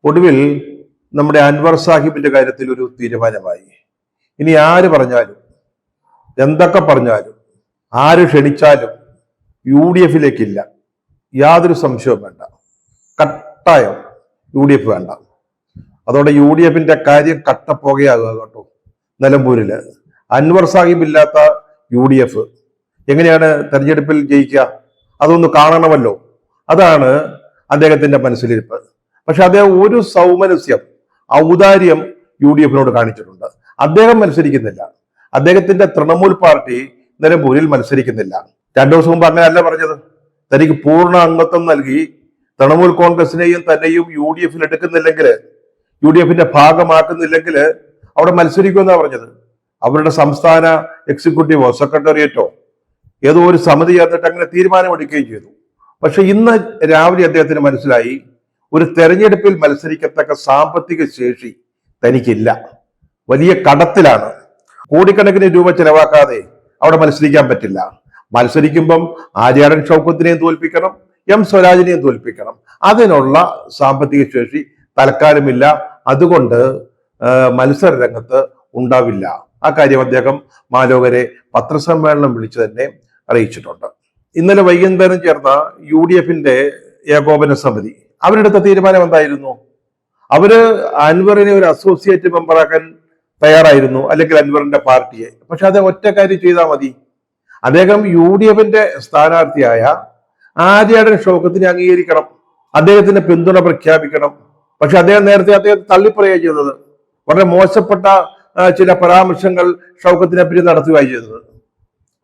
ഒടുവിൽ നമ്മുടെ അൻവർ സാഹിബിന്റെ കാര്യത്തിൽ ഒരു തീരുമാനമായി. ഇനി ആര് പറഞ്ഞാലും എന്തൊക്കെ പറഞ്ഞാലും ആര് ക്ഷണിച്ചാലും UDF-ലേക്കില്ല, യാതൊരു സംശയവും വേണ്ട. കട്ടായം UDF വേണ്ട. അതോടെ UDF-ന്റെ കാര്യം കട്ടപ്പുകയാകുക കേട്ടോ. നിലമ്പൂരില് അൻവർ സാഹിബ് ഇല്ലാത്ത UDF എങ്ങനെയാണ് തെരഞ്ഞെടുപ്പിൽ ജയിക്കുക? അതൊന്ന് കാണണമല്ലോ. അതാണ് അദ്ദേഹത്തിന്റെ മനസ്സിലിരിപ്പ്. പക്ഷെ അദ്ദേഹം ഒരു സൗമനസ്യം, ഔദാര്യം UDF-നോട് കാണിച്ചിട്ടുണ്ട്. അദ്ദേഹം മത്സരിക്കുന്നില്ല. അദ്ദേഹത്തിന്റെ തൃണമൂൽ പാർട്ടി നിലമ്പൂരിൽ മത്സരിക്കുന്നില്ല. 2 ദിവസം മുമ്പ് അങ്ങനെയല്ല പറഞ്ഞത്. തനിക്ക് പൂർണ്ണ അംഗത്വം നൽകി തൃണമൂൽ കോൺഗ്രസിനെയും തന്നെയും UDF-ൽ എടുക്കുന്നില്ലെങ്കിൽ, UDF-ന്റെ ഭാഗമാക്കുന്നില്ലെങ്കിൽ അവിടെ മത്സരിക്കുമെന്നാണ് പറഞ്ഞത്. അവരുടെ സംസ്ഥാന എക്സിക്യൂട്ടീവോ സെക്രട്ടേറിയറ്റോ ഏതോ ഒരു സമിതി ചേർന്നിട്ട് അങ്ങനെ തീരുമാനമെടുക്കുകയും ചെയ്തു. പക്ഷെ ഇന്ന് രാവിലെ അദ്ദേഹത്തിന് മനസ്സിലായി, ഒരു തെരഞ്ഞെടുപ്പിൽ മത്സരിക്കത്തക്ക സാമ്പത്തിക ശേഷി തനിക്കില്ല. വലിയ കടത്തിലാണ്. കോടിക്കണക്കിന് രൂപ ചെലവാക്കാതെ അവിടെ മത്സരിക്കാൻ പറ്റില്ല. മത്സരിക്കുമ്പം ആര്യാടൻ ഷൗക്കത്തിനെയും തോൽപ്പിക്കണം, M സ്വരാജിനെയും തോൽപ്പിക്കണം. അതിനുള്ള സാമ്പത്തിക ശേഷി തൽക്കാലമില്ല. അതുകൊണ്ട് മത്സര രംഗത്ത് ഉണ്ടാവില്ല. ആ കാര്യം അദ്ദേഹം മാലോകരെ പത്രസമ്മേളനം വിളിച്ചു തന്നെ അറിയിച്ചിട്ടുണ്ട്. ഇന്നലെ വൈകുന്നേരം ചേർന്ന UDF-ന്റെ ഏകോപന സമിതി അവരെടുത്ത തീരുമാനം എന്തായിരുന്നു? അവര് അൻവറിനെ ഒരു അസോസിയേറ്റ് മെമ്പറാക്കാൻ തയ്യാറായിരുന്നു, അല്ലെങ്കിൽ അൻവറിന്റെ പാർട്ടിയെ. പക്ഷെ അദ്ദേഹം ഒറ്റ കാര്യം ചെയ്താൽ മതി. അദ്ദേഹം UDF-ന്റെ സ്ഥാനാർത്ഥിയായ ആര്യാടൻ ഷൗക്കത്തിനെ അംഗീകരിക്കണം, അദ്ദേഹത്തിന്റെ പിന്തുണ പ്രഖ്യാപിക്കണം. പക്ഷെ അദ്ദേഹം നേരത്തെ തള്ളിപ്പറയുക ചെയ്തത്. വളരെ മോശപ്പെട്ട ചില പരാമർശങ്ങൾ ഷൗക്കത്തിനെ പറ്റി നടത്തുകയാണ് ചെയ്തത്.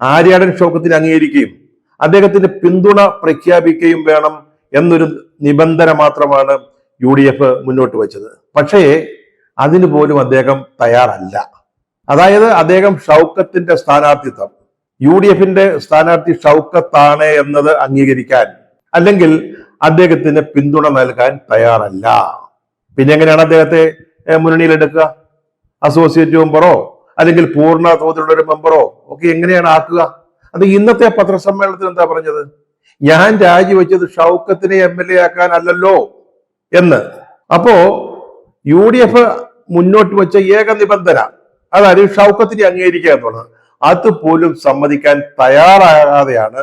ആര്യാടൻ ഷൗക്കത്തിനെ അംഗീകരിക്കുകയും അദ്ദേഹത്തിന്റെ പിന്തുണ പ്രഖ്യാപിക്കുകയും വേണം എന്നൊരു നിബന്ധന മാത്രമാണ് UDF മുന്നോട്ട് വെച്ചത്. പക്ഷേ അതിന് പോലും അദ്ദേഹം തയ്യാറല്ല. അതായത് അദ്ദേഹം ഷൗക്കത്തിന്റെ സ്ഥാനാർത്ഥിത്വം, UDF-ന്റെ സ്ഥാനാർത്ഥി ഷൗക്കത്താണ് എന്നത് അംഗീകരിക്കാൻ, അല്ലെങ്കിൽ അദ്ദേഹത്തിന് പിന്തുണ നൽകാൻ തയ്യാറല്ല. പിന്നെ എങ്ങനെയാണ് അദ്ദേഹത്തെ മുന്നണിയിലെടുക്കുക? അസോസിയേറ്റ് മെമ്പറോ അല്ലെങ്കിൽ പൂർണ്ണ തോതിലുള്ള ഒരു മെമ്പറോ ഒക്കെ എങ്ങനെയാണ് ആക്കുക? അത് ഇന്നത്തെ പത്രസമ്മേളനത്തിൽ എന്താ പറഞ്ഞത്? ഞാൻ രാജിവെച്ചത് ഷൗക്കത്തിനെ MLA ആക്കാൻ അല്ലല്ലോ എന്ന്. അപ്പോ UDF മുന്നോട്ട് വെച്ച ഏക നിബന്ധന, അതായത് ഷൗക്കത്തിനെ അംഗീകരിക്കുക എന്നുള്ളത്, അതുപോലും സമ്മതിക്കാൻ തയ്യാറാകാതെയാണ്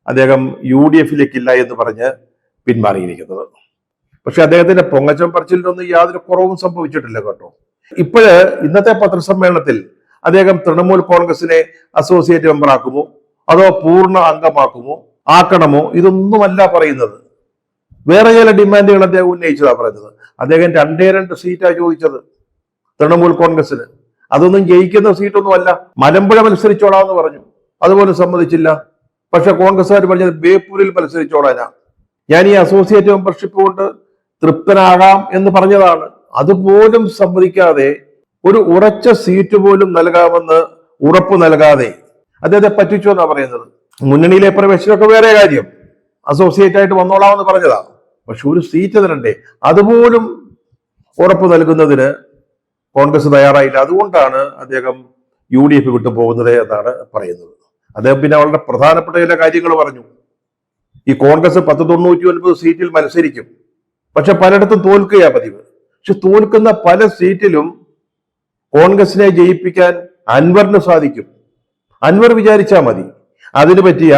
അദ്ദേഹം UDF-ലേക്കില്ല എന്ന് പറഞ്ഞ് പിന്മാറിയിരിക്കുന്നത്. പക്ഷെ അദ്ദേഹത്തിന്റെ പൊങ്ങച്ചം പറച്ചിലൊന്നും യാതൊരു കുറവും സംഭവിച്ചിട്ടില്ല കേട്ടോ. ഇന്നത്തെ പത്രസമ്മേളനത്തിൽ അദ്ദേഹം തൃണമൂൽ കോൺഗ്രസിനെ അസോസിയേറ്റ് മെമ്പർ ആക്കുമോ അതോ പൂർണ്ണ അംഗമാക്കുമോ ആക്കണമോ, ഇതൊന്നുമല്ല പറയുന്നത്. വേറെ ചില ഡിമാൻഡുകൾ അദ്ദേഹം ഉന്നയിച്ചതാ പറയുന്നത്. അദ്ദേഹം 2 സീറ്റാ ചോദിച്ചത് തൃണമൂൽ കോൺഗ്രസിന്. അതൊന്നും ജയിക്കുന്ന സീറ്റൊന്നുമല്ല. മലമ്പുഴ മത്സരിച്ചോളാന്ന് പറഞ്ഞു, അതുപോലും സമ്മതിച്ചില്ല. പക്ഷെ കോൺഗ്രസ്സുകാർ പറഞ്ഞത് ബേപ്പൂരിൽ മത്സരിച്ചോളാനാ, ഞാൻ ഈ അസോസിയേറ്റ് മെമ്പർഷിപ്പ് കൊണ്ട് തൃപ്തനാകാം എന്ന് പറഞ്ഞതാണ്. അതുപോലും സമ്മതിക്കാതെ, ഒരു ഉറച്ച സീറ്റ് പോലും നൽകാമെന്ന് ഉറപ്പ് നൽകാതെ അദ്ദേഹത്തെ പറ്റിച്ചു എന്നാ പറയുന്നത്. മുന്നണിയിലെ പ്രവേശനമൊക്കെ വേറെ കാര്യം, അസോസിയേറ്റ് ആയിട്ട് വന്നോളാമെന്ന് പറഞ്ഞതാ. പക്ഷെ ഒരു സീറ്റ് തരണ്ടേ, അതുപോലും ഉറപ്പ് നൽകുന്നതിന് കോൺഗ്രസ് തയ്യാറായില്ല. അതുകൊണ്ടാണ് അദ്ദേഹം UDF വിട്ടു പോകുന്നത് എന്നാണ് പറയുന്നത്. അദ്ദേഹം പിന്നെ വളരെ പ്രധാനപ്പെട്ട ചില കാര്യങ്ങൾ പറഞ്ഞു. ഈ കോൺഗ്രസ് 199 സീറ്റിൽ മത്സരിക്കും, പക്ഷെ പലയിടത്തും തോൽക്കുകയാ പതിവ്. പക്ഷെ തോൽക്കുന്ന പല സീറ്റിലും കോൺഗ്രസിനെ ജയിപ്പിക്കാൻ അൻവറിന് സാധിക്കും. അൻവർ വിചാരിച്ചാൽ മതി. അതിനു പറ്റിയ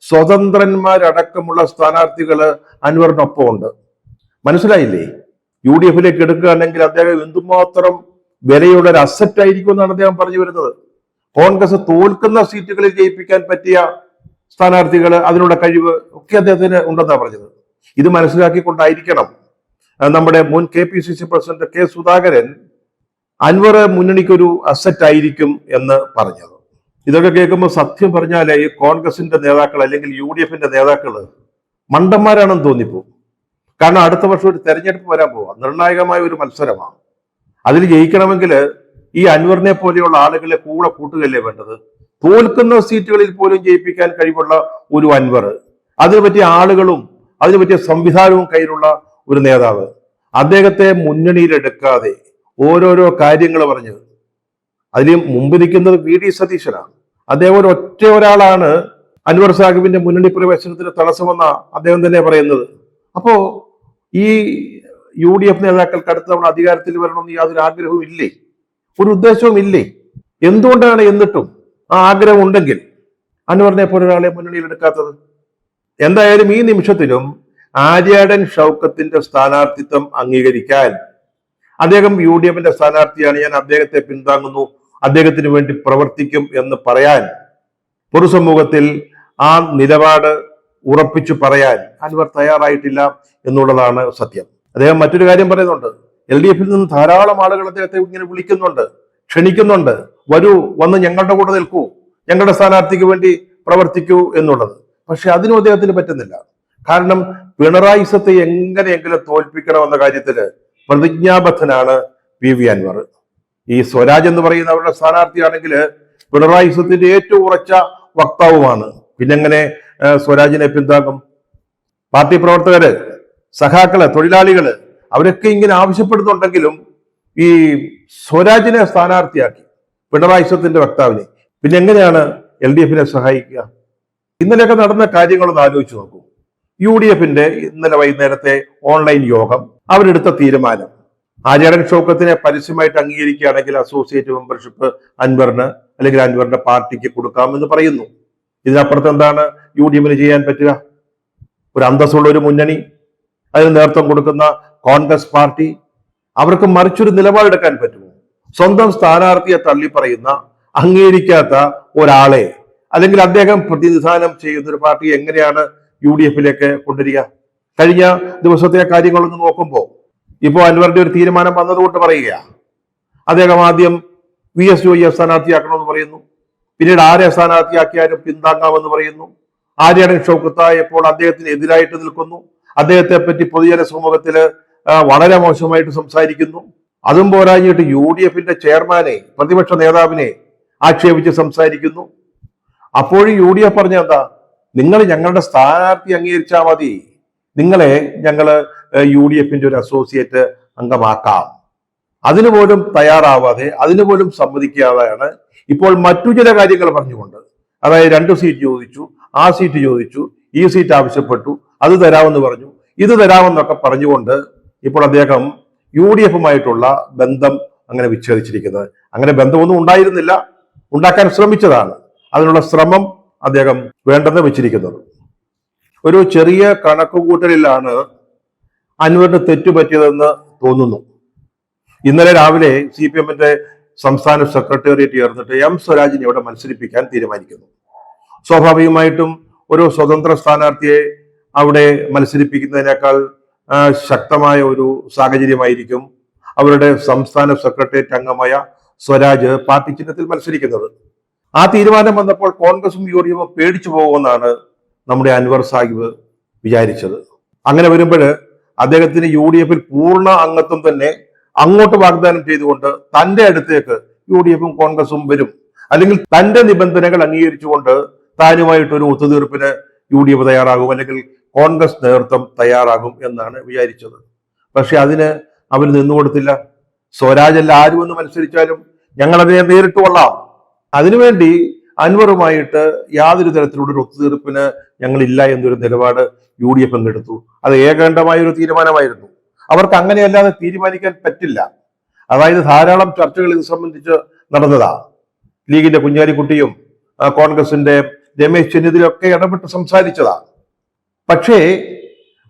സ്വതന്ത്രന്മാരടക്കമുള്ള സ്ഥാനാർത്ഥികള് അൻവറിനൊപ്പം ഉണ്ട്. മനസ്സിലായില്ലേ? UDF-ലേക്ക് എടുക്കുകയാണെങ്കിൽ അദ്ദേഹം എന്തുമാത്രം വിലയുള്ള ഒരു അസറ്റ് ആയിരിക്കും എന്നാണ് അദ്ദേഹം പറഞ്ഞു വരുന്നത്. കോൺഗ്രസ് തോൽക്കുന്ന സീറ്റുകളിൽ ജയിപ്പിക്കാൻ പറ്റിയ സ്ഥാനാർത്ഥികൾ, അതിനുള്ള കഴിവ് ഒക്കെ അദ്ദേഹത്തിന് ഉണ്ടെന്നാണ് പറഞ്ഞത്. ഇത് മനസ്സിലാക്കിക്കൊണ്ടായിരിക്കണം നമ്മുടെ മുൻ KPCC president K Sudhakaran Anvar മുന്നണിക്കൊരു അസറ്റ് ആയിരിക്കും എന്ന് പറഞ്ഞത്. ഇതൊക്കെ കേൾക്കുമ്പോൾ സത്യം പറഞ്ഞാലേ ഈ കോൺഗ്രസിന്റെ നേതാക്കൾ അല്ലെങ്കിൽ UDF-ന്റെ നേതാക്കള് മണ്ടന്മാരാണെന്ന് തോന്നിപ്പോ. കാരണം അടുത്ത വർഷം ഒരു തെരഞ്ഞെടുപ്പ് വരാൻ പോവാ, നിർണായകമായ ഒരു മത്സരമാണ്. അതിൽ ജയിക്കണമെങ്കിൽ ഈ അൻവറിനെ പോലെയുള്ള ആളുകളെ കൂടെ കൂട്ടുകയല്ലേ വേണ്ടത്. തോൽക്കുന്ന സീറ്റുകളിൽ പോലും ജയിപ്പിക്കാൻ കഴിവുള്ള ഒരു അൻവർ, അതിനു പറ്റിയ ആളുകളും അതിനു പറ്റിയ സംവിധാനവും കയ്യിലുള്ള ഒരു നേതാവ്, അദ്ദേഹത്തെ മുന്നണിയിലെടുക്കാതെ ഓരോരോ കാര്യങ്ങൾ പറഞ്ഞ് അതിൽ മുമ്പ് നിൽക്കുന്നത് VD സതീശനാണ്. അദ്ദേഹം ഒരാളാണ് അൻവർ സാഹിബിന്റെ മുന്നണി പ്രവേശനത്തിന് തടസ്സമെന്ന അദ്ദേഹം തന്നെ പറയുന്നത്. അപ്പോ ഈ UDF നേതാക്കൾക്ക് അടുത്ത തവണ അധികാരത്തിൽ വരണമെന്ന് യാതൊരു ആഗ്രഹവും ഇല്ലേ? ഒരു ഉദ്ദേശവും ഇല്ലേ? എന്തുകൊണ്ടാണ് എന്നിട്ടും ആ ആഗ്രഹം ഉണ്ടെങ്കിൽ അൻവറിനെ പോലെ ഒരാളെ മുന്നണിയിൽ എടുക്കാത്തത്? എന്തായാലും ഈ നിമിഷത്തിലും ആര്യാടൻ ഷൗക്കത്തിന്റെ സ്ഥാനാർത്ഥിത്വം അംഗീകരിക്കാൻ, അദ്ദേഹം UDFന്റെ സ്ഥാനാർത്ഥിയാണ്, ഞാൻ അദ്ദേഹത്തെ പിന്താങ്ങുന്നു, അദ്ദേഹത്തിന് വേണ്ടി പ്രവർത്തിക്കും എന്ന് പറയാൻ, പൊതുസമൂഹത്തിൽ ആ നിലപാട് ഉറപ്പിച്ചു പറയാൻ അൻവർ തയ്യാറായിട്ടില്ല എന്നുള്ളതാണ് സത്യം. അദ്ദേഹം മറ്റൊരു കാര്യം പറയുന്നുണ്ട്, LDF നിന്ന് ധാരാളം ആളുകൾ അദ്ദേഹത്തെ ഇങ്ങനെ വിളിക്കുന്നുണ്ട്, ക്ഷണിക്കുന്നുണ്ട്, വരൂ, വന്ന് ഞങ്ങളുടെ കൂടെ നിൽക്കൂ, ഞങ്ങളുടെ സ്ഥാനാർത്ഥിക്ക് വേണ്ടി പ്രവർത്തിക്കൂ എന്നുള്ളത്. പക്ഷെ അതിനും അദ്ദേഹത്തിന് പറ്റുന്നില്ല. കാരണം പിണറായിസത്തെ എങ്ങനെയെങ്കിലും തോൽപ്പിക്കണമെന്ന കാര്യത്തിൽ പ്രതിജ്ഞാബദ്ധനാണ് PV അൻവർ. ഈ സ്വരാജ് എന്ന് പറയുന്ന അവരുടെ സ്ഥാനാർത്ഥിയാണെങ്കിൽ പിണറായിസത്തിന്റെ ഏറ്റവും ഉറച്ച വക്താവുമാണ്. പിന്നെങ്ങനെ സ്വരാജിനെ പിന്താങ്ങും? പാർട്ടി പ്രവർത്തകര്, സഖാക്കള്, തൊഴിലാളികള് അവരൊക്കെ ഇങ്ങനെ ആവശ്യപ്പെടുന്നുണ്ടെങ്കിലും ഈ സ്വരാജിനെ സ്ഥാനാർത്ഥിയാക്കി പിണറായിസത്തിന്റെ വക്താവിനെ പിന്നെ എങ്ങനെയാണ് LDFനെ സഹായിക്കുക? ഇന്നലെയൊക്കെ നടന്ന കാര്യങ്ങളൊന്ന് ആലോചിച്ച് നോക്കൂ. UDFന്റെ ഇന്നലെ വൈകുന്നേരത്തെ ഓൺലൈൻ യോഗം, അവരെടുത്ത തീരുമാനം, ആര്യാടൻ ഷൗക്കത്തിനെ പരസ്യമായിട്ട് അംഗീകരിക്കുകയാണെങ്കിൽ അസോസിയേറ്റ് മെമ്പർഷിപ്പ് അൻവറിന് അല്ലെങ്കിൽ അൻവറിന്റെ പാർട്ടിക്ക് കൊടുക്കാമെന്ന് പറയുന്നു. ഇതിനപ്പുറത്ത് എന്താണ് UDFന് ചെയ്യാൻ പറ്റുക? ഒരു അന്തസ്സുള്ള ഒരു മുന്നണി, അതിന് നേതൃത്വം കൊടുക്കുന്ന കോൺഗ്രസ് പാർട്ടി, അവർക്ക് മറിച്ചൊരു നിലപാടെടുക്കാൻ പറ്റുമോ? സ്വന്തം സ്ഥാനാർത്ഥിയെ തള്ളിപ്പറയുന്ന, അംഗീകരിക്കാത്ത ഒരാളെ അല്ലെങ്കിൽ അദ്ദേഹം പ്രതിനിധാനം ചെയ്യുന്ന ഒരു പാർട്ടി എങ്ങനെയാണ് UDFിലേക്ക് കൊണ്ടുവരിക? കഴിഞ്ഞ ദിവസത്തെ കാര്യങ്ങളൊന്ന് നോക്കുമ്പോൾ ഇപ്പോൾ അൻവറിന്റെ ഒരു തീരുമാനം വന്നതുകൊണ്ട് പറയുക, അദ്ദേഹം ആദ്യം VS ജോയിയെ സ്ഥാനാർത്ഥിയാക്കണമെന്ന് പറയുന്നു, പിന്നീട് ആരെ സ്ഥാനാർത്ഥിയാക്കിയാലും പിന്താങ്ങാമെന്ന് പറയുന്നു. ആര്യാടൻ ഷൗക്കത്തായപ്പോൾ അദ്ദേഹത്തിന് എതിരായിട്ട് നിൽക്കുന്നു, അദ്ദേഹത്തെ പറ്റി പൊതുജന സമൂഹത്തില് വളരെ മോശമായിട്ട് സംസാരിക്കുന്നു. അതും പോരാഞ്ഞിട്ട് UDFന്റെ ചെയർമാനെ, പ്രതിപക്ഷ നേതാവിനെ ആക്ഷേപിച്ച് സംസാരിക്കുന്നു. അപ്പോഴും UDF പറഞ്ഞ എന്താ, നിങ്ങൾ ഞങ്ങളുടെ സ്ഥാനാർത്ഥി അംഗീകരിച്ചാൽ മതി, നിങ്ങളെ ഞങ്ങള് UDFന്റെ ഒരു അസോസിയേറ്റ് അംഗമാക്കാം. അതിനുപോലും തയ്യാറാവാതെ, അതിനുപോലും സമ്മതിക്കാതെയാണ് ഇപ്പോൾ മറ്റു ചില കാര്യങ്ങൾ പറഞ്ഞുകൊണ്ട്, അതായത് 2 സീറ്റ് ചോദിച്ചു, ആ സീറ്റ് ചോദിച്ചു, ഈ സീറ്റ് ആവശ്യപ്പെട്ടു, അത് തരാമെന്ന് പറഞ്ഞു, ഇത് തരാമെന്നൊക്കെ പറഞ്ഞുകൊണ്ട് ഇപ്പോൾ അദ്ദേഹം UDFുമായിട്ടുള്ള ബന്ധം അങ്ങനെ വിച്ഛേദിച്ചിരിക്കുന്നത്. അങ്ങനെ ബന്ധമൊന്നും ഉണ്ടായിരുന്നില്ല, ഉണ്ടാക്കാൻ ശ്രമിച്ചതാണ്. അതിനുള്ള ശ്രമം അദ്ദേഹം വേണ്ടെന്ന് വെച്ചിരിക്കുന്നത്. ഒരു ചെറിയ കണക്കുകൂട്ടലിലാണ് അൻവറിന് തെറ്റുപറ്റിയതെന്ന് തോന്നുന്നു. ഇന്നലെ രാവിലെ CPMന്റെ സംസ്ഥാന സെക്രട്ടേറിയറ്റ് ചേർന്നിട്ട് സ്വരാജിനെ ഇവിടെ മത്സരിപ്പിക്കാൻ തീരുമാനിക്കുന്നു. സ്വാഭാവികമായിട്ടും ഒരു സ്വതന്ത്ര സ്ഥാനാർത്ഥിയെ അവിടെ മത്സരിപ്പിക്കുന്നതിനേക്കാൾ ശക്തമായ ഒരു സാഹചര്യമായിരിക്കും അവരുടെ സംസ്ഥാന സെക്രട്ടേറിയറ്റ് അംഗമായ സ്വരാജ് പാർട്ടി ചിഹ്നത്തിൽ മത്സരിക്കുന്നത്. ആ തീരുമാനം വന്നപ്പോൾ കോൺഗ്രസും UDFും പേടിച്ചു പോകുമെന്നാണ് നമ്മുടെ അൻവർ സാഹിബ് വിചാരിച്ചത്. അങ്ങനെ വരുമ്പോൾ അദ്ദേഹത്തിന് UDFിൽ പൂർണ്ണ അംഗത്വം തന്നെ അങ്ങോട്ട് വാഗ്ദാനം ചെയ്തുകൊണ്ട് തന്റെ അടുത്തേക്ക് UDFും കോൺഗ്രസും വരും, അല്ലെങ്കിൽ തന്റെ നിബന്ധനകൾ അംഗീകരിച്ചുകൊണ്ട് താനുമായിട്ടൊരു ഒത്തുതീർപ്പിന് UDF തയ്യാറാകും, അല്ലെങ്കിൽ കോൺഗ്രസ് നേതൃത്വം തയ്യാറാകും എന്നാണ് വിചാരിച്ചത്. പക്ഷെ അതിന് അവർ നിന്നുകൊടുത്തില്ല. സ്വരാജല്ല ആരും ഒന്ന് മത്സരിച്ചാലും ഞങ്ങൾ അതിനെ നേരിട്ട് കൊള്ളാം, അതിനുവേണ്ടി അൻവറുമായിട്ട് യാതൊരു തരത്തിലുള്ള ഒരു ഒത്തുതീർപ്പിന് ഞങ്ങളില്ല എന്നൊരു നിലപാട് UDF എടുത്തു. അത് ഏകാണ്ഡമായ ഒരു തീരുമാനമായിരുന്നു. അവർക്ക് അങ്ങനെയല്ലാതെ തീരുമാനിക്കാൻ പറ്റില്ല. അതായത് ധാരാളം ചർച്ചകൾ ഇത് സംബന്ധിച്ച് നടന്നതാ. ലീഗിന്റെ കുഞ്ഞാലിക്കുട്ടിയും കോൺഗ്രസിന്റെ രമേശ് ചെന്നിത്തലയൊക്കെ ഇടപെട്ട് സംസാരിച്ചതാ. പക്ഷേ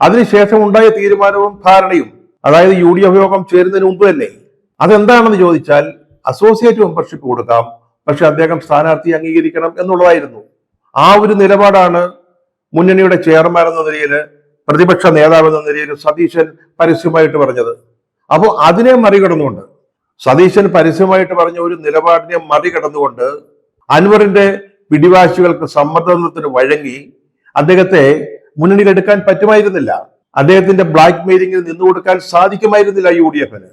അതിനുശേഷം ഉണ്ടായ തീരുമാനവും ധാരണയും, അതായത് UDF യോഗം ചേരുന്നതിന് മുമ്പ് തന്നെ, അതെന്താണെന്ന് ചോദിച്ചാൽ അസോസിയേറ്റ് മെമ്പർഷിപ്പ് കൊടുക്കാം, പക്ഷെ അദ്ദേഹം സ്ഥാനാർത്ഥി അംഗീകരിക്കണം എന്നുള്ളതായിരുന്നു. ആ ഒരു നിലപാടാണ് മുന്നണിയുടെ ചെയർമാൻ എന്ന നിലയിൽ, പ്രതിപക്ഷ നേതാവ് എന്ന നിലയിൽ സതീശൻ പരസ്യമായിട്ട് പറഞ്ഞത്. അപ്പോൾ അതിനെ മറികടന്നുകൊണ്ട്, സതീശൻ പരസ്യമായിട്ട് പറഞ്ഞ ഒരു നിലപാടിനെ മറികടന്നുകൊണ്ട് അൻവറിന്റെ പിടിവാശികൾക്ക് സമ്മർദ്ദത്തിന് വഴങ്ങി അദ്ദേഹത്തെ മുന്നണിയിൽ എടുക്കാൻ പറ്റുമായിരുന്നില്ല. അദ്ദേഹത്തിന്റെ ബ്ലാക്ക് മെയിലിംഗിൽ നിന്നു കൊടുക്കാൻ സാധിക്കുമായിരുന്നില്ല UDFന്.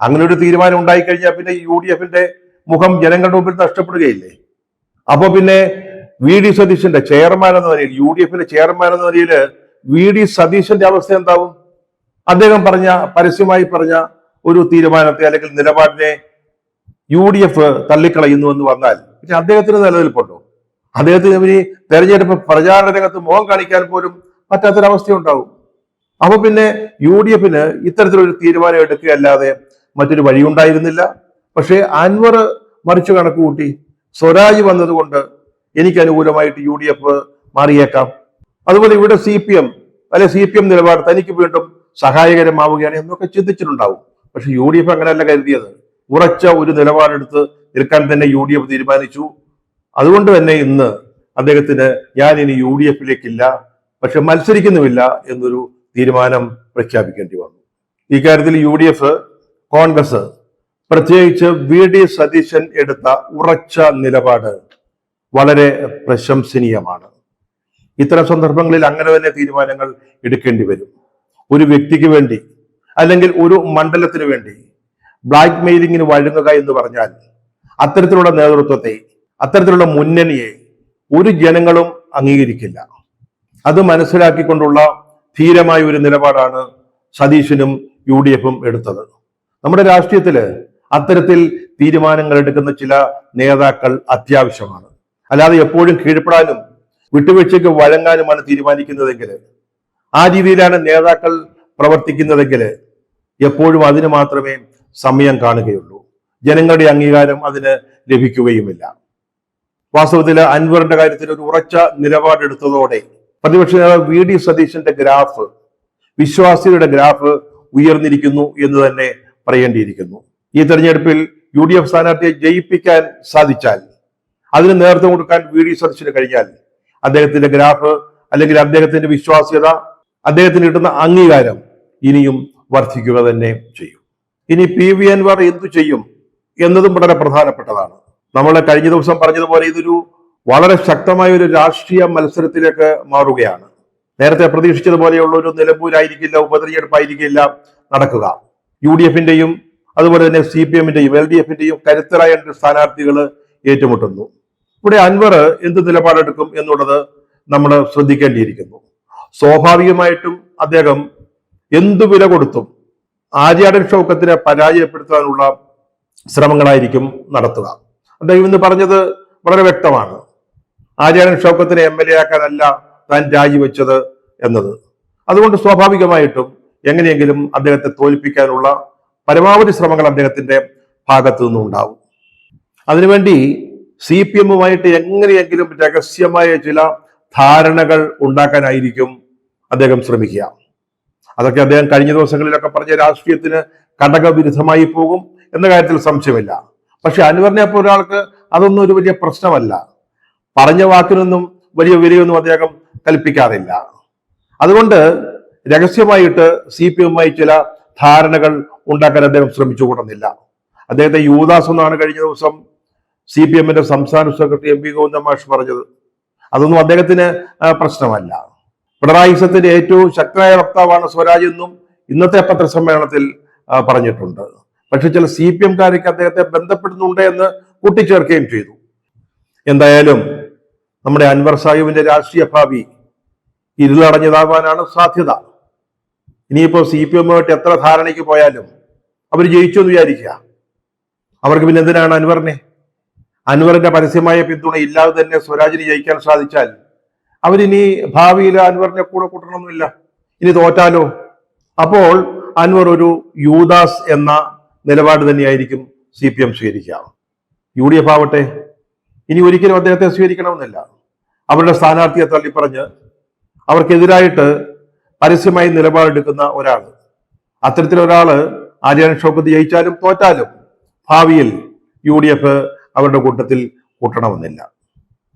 അങ്ങനെ ഒരു തീരുമാനം ഉണ്ടായിക്കഴിഞ്ഞാൽ പിന്നെ UDFന്റെ മുഖം ജനങ്ങളുടെ മുമ്പിൽ നഷ്ടപ്പെടുകയില്ലേ? അപ്പൊ പിന്നെ VD സതീശന്റെ ചെയർമാൻ എന്ന നിലയിൽ, UDFന്റെ ചെയർമാൻ എന്ന നിലയിൽ VD സതീശന്റെ അവസ്ഥ എന്താവും? അദ്ദേഹം പരസ്യമായി പറഞ്ഞ ഒരു തീരുമാനത്തെ അല്ലെങ്കിൽ നിലപാടിനെ UDF തള്ളിക്കളയുന്നു എന്ന് വന്നാൽ പിന്നെ അദ്ദേഹത്തിന് നിലനിൽപ്പുണ്ടോ? അദ്ദേഹത്തിന് ഇനി തെരഞ്ഞെടുപ്പ് പ്രചാരണ രംഗത്ത് മുഖം കാണിക്കാൻ പോലും പറ്റാത്തൊരവസ്ഥ ഉണ്ടാവും. അപ്പൊ പിന്നെ യു ഡി എഫിന് ഇത്തരത്തിലൊരു തീരുമാനം എടുക്കുകയല്ലാതെ മറ്റൊരു വഴിയുണ്ടായിരുന്നില്ല. പക്ഷേ അൻവർ മറിച്ച് കണക്ക് കൂട്ടി. സ്വരാജ് വന്നതുകൊണ്ട് എനിക്ക് അനുകൂലമായിട്ട് യു ഡി എഫ് മാറിയേക്കാം. അതുപോലെ ഇവിടെ CPM CPM നിലപാട് തനിക്ക് വീണ്ടും സഹായകരമാവുകയാണ് എന്നൊക്കെ ചിന്തിച്ചിട്ടുണ്ടാവും. പക്ഷെ യു ഡി എഫ് അങ്ങനെയല്ല കരുതിയത്. ഉറച്ച ഒരു നിലപാടെടുത്ത് നിൽക്കാൻ തന്നെ യു ഡി എഫ് തീരുമാനിച്ചു. അതുകൊണ്ട് തന്നെ ഇന്ന് അദ്ദേഹത്തിന് ഞാൻ ഇനി യു ഡി എഫിലേക്കില്ല, പക്ഷെ മത്സരിക്കുന്നുമില്ല എന്നൊരു തീരുമാനം പ്രഖ്യാപിക്കേണ്ടി വന്നു. ഇക്കാര്യത്തിൽ യു ഡി എഫ്, കോൺഗ്രസ്, പ്രത്യേകിച്ച് VD സതീശൻ എടുത്ത ഉറച്ച നിലപാട് വളരെ പ്രശംസനീയമാണ്. ഇത്തരം സന്ദർഭങ്ങളിൽ അങ്ങനെ തന്നെ തീരുമാനങ്ങൾ എടുക്കേണ്ടി വരും. ഒരു വ്യക്തിക്ക് വേണ്ടി അല്ലെങ്കിൽ ഒരു മണ്ഡലത്തിന് വേണ്ടി ബ്ലാക്ക് മെയിലിങ്ങിന് വഴങ്ങുക എന്ന് പറഞ്ഞാൽ അത്തരത്തിലുള്ള നേതൃത്വത്തെ, അത്തരത്തിലുള്ള മുന്നണിയെ ഒരു ജനങ്ങളും അംഗീകരിക്കില്ല. അത് മനസ്സിലാക്കിക്കൊണ്ടുള്ള ധീരമായ ഒരു നിലപാടാണ് സതീശനും UDF-ഉം എടുത്തത്. നമ്മുടെ രാഷ്ട്രീയത്തില് അത്തരത്തിൽ തീരുമാനങ്ങൾ എടുക്കുന്ന ചില നേതാക്കൾ അത്യാവശ്യമാണ്. അല്ലാതെ എപ്പോഴും കീഴ്പ്പെടാനും വിട്ടുവീഴ്ചയ്ക്ക് വഴങ്ങാനുമാണ് തീരുമാനിക്കുന്നതെങ്കിൽ, ആ രീതിയിലാണ് നേതാക്കൾ പ്രവർത്തിക്കുന്നതെങ്കിൽ എപ്പോഴും അതിന് മാത്രമേ സമയം കാണുകയുള്ളൂ. ജനങ്ങളുടെ അംഗീകാരം അതിന് ലഭിക്കുകയുമില്ല. വാസ്തവത്തിൽ അൻവറിന്റെ കാര്യത്തിൽ ഒരു ഉറച്ച നിലപാടെടുത്തതോടെ പ്രതിപക്ഷ നേതാവ് VD സതീശന്റെ ഗ്രാഫ്, വിശ്വാസ്യതയുടെ ഗ്രാഫ് ഉയർന്നിരിക്കുന്നു എന്ന് തന്നെ പറയേണ്ടിയിരിക്കുന്നു. ഈ തെരഞ്ഞെടുപ്പിൽ UDF സ്ഥാനാർത്ഥിയെ ജയിപ്പിക്കാൻ സാധിച്ചാൽ, അതിന് നേതൃത്വം കൊടുക്കാൻ VD സതീശന് കഴിഞ്ഞാൽ അദ്ദേഹത്തിന്റെ ഗ്രാഫ് അല്ലെങ്കിൽ അദ്ദേഹത്തിന്റെ വിശ്വാസ്യത, അദ്ദേഹത്തിന് കിട്ടുന്ന അംഗീകാരം ഇനിയും വർദ്ധിക്കുക തന്നെ ചെയ്യും. ഇനി PV അൻവർ എന്തു ചെയ്യും എന്നതും വളരെ പ്രധാനപ്പെട്ടതാണ്. നമ്മൾ കഴിഞ്ഞ ദിവസം പറഞ്ഞതുപോലെ ഇതൊരു വളരെ ശക്തമായ ഒരു രാഷ്ട്രീയ മത്സരത്തിലേക്ക് മാറുകയാണ്. നേരത്തെ പ്രതീക്ഷിച്ചതുപോലെയുള്ള ഒരു നിലമ്പൂരായിരിക്കില്ല, ഉപതെരഞ്ഞെടുപ്പായിരിക്കില്ല നടക്കുക. UDF-ന്റെയും അതുപോലെ തന്നെ CPM-ന്റെയും LDF-ന്റെയും കരുത്തരായ സ്ഥാനാർത്ഥികൾ ഏറ്റുമുട്ടുന്നു. ഇവിടെ അൻവർ എന്ത് നിലപാടെടുക്കും എന്നുള്ളത് നമ്മൾ ശ്രദ്ധിക്കേണ്ടിയിരിക്കുന്നു. സ്വാഭാവികമായിട്ടും അദ്ദേഹം എന്തു വില കൊടുത്തും ആര്യാടൻ ഷൗക്കത്തിനെ പരാജയപ്പെടുത്താനുള്ള ശ്രമങ്ങളായിരിക്കും നടത്തുക. അദ്ദേഹം ഇന്ന് പറഞ്ഞത് വളരെ വ്യക്തമാണ്. ആര്യാടൻ ഷൗക്കത്തിനെ MLA ആക്കാനല്ല താൻ രാജിവെച്ചത് എന്നത്. അതുകൊണ്ട് സ്വാഭാവികമായിട്ടും എങ്ങനെയെങ്കിലും അദ്ദേഹത്തെ തോൽപ്പിക്കാനുള്ള പരമാവധി ശ്രമങ്ങൾ അദ്ദേഹത്തിന്റെ ഭാഗത്തു നിന്നുണ്ടാവും. അതിനുവേണ്ടി CPM-ഉമായിട്ട് എങ്ങനെയെങ്കിലും രഹസ്യമായ ചില ധാരണകൾ ഉണ്ടാക്കാനായിരിക്കും അദ്ദേഹം ശ്രമിക്കുക. അതൊക്കെ അദ്ദേഹം കഴിഞ്ഞ ദിവസങ്ങളിലൊക്കെ പറഞ്ഞ രാഷ്ട്രീയത്തിന് ഘടകവിരുദ്ധമായി പോകും എന്ന കാര്യത്തിൽ സംശയമില്ല. പക്ഷെ അൻവറിനെ അപ്പോൾ ഒരാൾക്ക് അതൊന്നും ഒരു വലിയ പ്രശ്നമല്ല. പറഞ്ഞ വാക്കിനൊന്നും വലിയ വിലയൊന്നും അദ്ദേഹം കൽപ്പിക്കാറില്ല. അതുകൊണ്ട് രഹസ്യമായിട്ട് CPM-മായി ചില ധാരണകൾ ഉണ്ടാക്കാൻ അദ്ദേഹം ശ്രമിച്ചു കൂടുന്നില്ല. അദ്ദേഹത്തെ യൂദാസ് എന്നാണ് കഴിഞ്ഞ ദിവസം CPM-ന്റെ സംസ്ഥാന സെക്രട്ടറി MP ഗോവിന്ദൻ മാഷ് പറഞ്ഞത്. അതൊന്നും അദ്ദേഹത്തിന് പ്രശ്നമല്ല. പിണറായി സത്തിന്റെ ഏറ്റവും ശക്തനായ വക്താവാണ് സ്വരാജ് എന്നും ഇന്നത്തെ പത്രസമ്മേളനത്തിൽ പറഞ്ഞിട്ടുണ്ട്. പക്ഷെ ചില CPM-കാരൊക്കെ അദ്ദേഹത്തെ ബന്ധപ്പെടുന്നുണ്ട് എന്ന് കൂട്ടിച്ചേർക്കുകയും ചെയ്തു. എന്തായാലും നമ്മുടെ അൻവർ സാഹിബിന്റെ രാഷ്ട്രീയ ഭാവി ഇരുളടഞ്ഞതാവാനാണ് സാധ്യത. ഇനിയിപ്പോ CPM-ആയിട്ട് എത്ര ധാരണയ്ക്ക് പോയാലും അവർ ജയിച്ചു എന്ന് വിചാരിക്കുക. അവർക്ക് പിന്നെ എന്തിനാണ് അൻവറിന്റെ പരസ്യമായ പിന്തുണ ഇല്ലാതെ തന്നെ സ്വരാജിന് ജയിക്കാൻ സാധിച്ചാൽ അവരിനി ഭാവിയിൽ അൻവറിനെ കൂടെ കൂട്ടണമെന്നില്ല. ഇനി തോറ്റാലോ? അപ്പോൾ അൻവർ ഒരു യൂദാസ് എന്ന നിലപാട് തന്നെയായിരിക്കും CPM സ്വീകരിക്കുക. UDF ആവട്ടെ ഇനി ഒരിക്കലും അദ്ദേഹത്തെ സ്വീകരിക്കണമെന്നില്ല. അവരുടെ സ്ഥാനാർത്ഥിയെ തള്ളിപ്പറഞ്ഞ് അവർക്കെതിരായിട്ട് പരസ്യമായി നിലപാടെടുക്കുന്ന ഒരാൾ, അത്തരത്തിലൊരാള് ആര്യാടൻ ഷൗക്കത്ത് ജയിച്ചാലും തോറ്റാലും ഭാവിയിൽ UDF അവരുടെ കൂട്ടത്തിൽ കൂട്ടണമെന്നില്ല.